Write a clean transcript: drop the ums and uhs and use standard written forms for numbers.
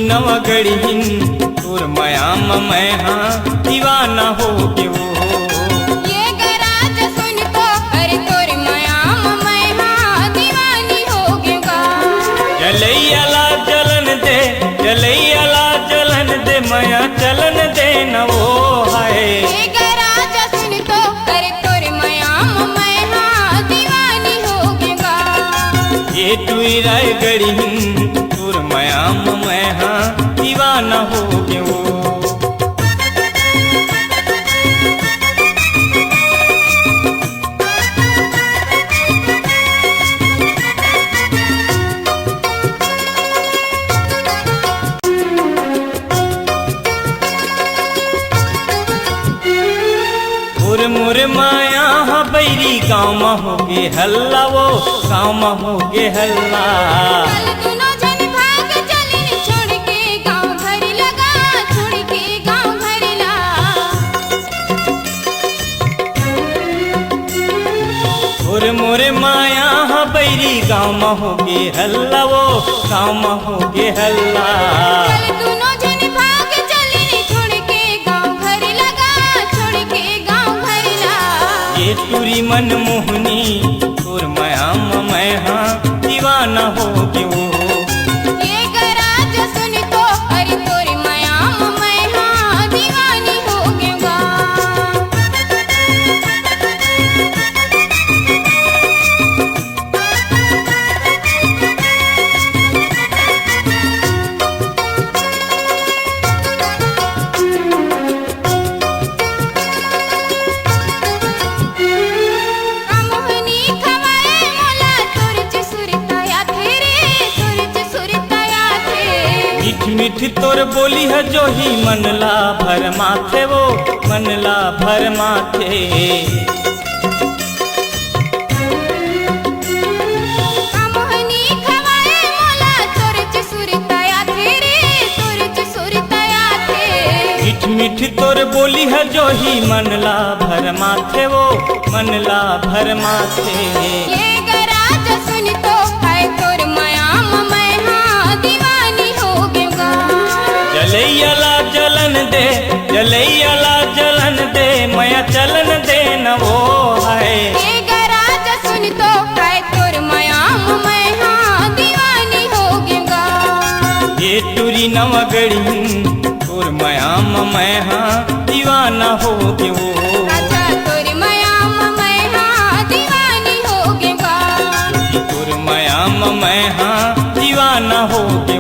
नवगढ़ीन तोर मयाम मैं हाँ दीवाना हो के वो। ये गराज सुन तो अरे तोर मयाम मैं हाँ दीवानी हो गया। जलैया जलन दे मया चलन दे न वो है। ये गराज सुन तो अरे तोर मयाम मैं हाँ दीवानी हो गया। ये तुई रायगढ़ीन तोर मयाम मैं हाँ दीवाना हो के वो। मोर माया बैरी गाँव में होगे हल्ला वो गाँव में होगे हल्ला। कल दोनों जन भाग चले छोड़ के गाँव भरी लगा छोड़ के गाँव भरी ला। मोर माया बैरी गाँव में होगे हल्ला वो गाँव में होगे हल्ला। कल दोनों जन भाग चले छोड़ के गाँव भरी लगा छोड़ के गाँव भरी ला। ये तुरी मन मोहनी तोर मयाम मैं हाँ दीवाना हो के वो। ये गराज सुन तो अरे तोर मयाम मैं हाँ दीवानी हो गया। मोहनी खवाए मोला तुरज सुरताया थे रे तुरज सुरताया थे। मीठ मीठ तोर बोली है जो ही मनला भर माथे वो मनला भर माथे। मोहनी खवाए मोला तुरज सुरताया थे रे तुरज सुरताया थे। मीठ मीठ तोर बोली है जो ही मनला भर माथे वो मनला भर माथे। ये गराज सुन तो है तोर मयाम मैं हाँ दीवानी हो गया। जलैया जलन दे मया चलन दे न वो है। ये गराज सुन तो है तोर मयाम मैं हाँ दीवानी हो गया। ये तुरी नवगढ़ीन तोर मयाम मैं हाँ दीवाना हो के वो। अच्छा तोर मयाम मैं हाँ दीवानी हो गया। तोर मयाम मैं हाँ दीवाना हो के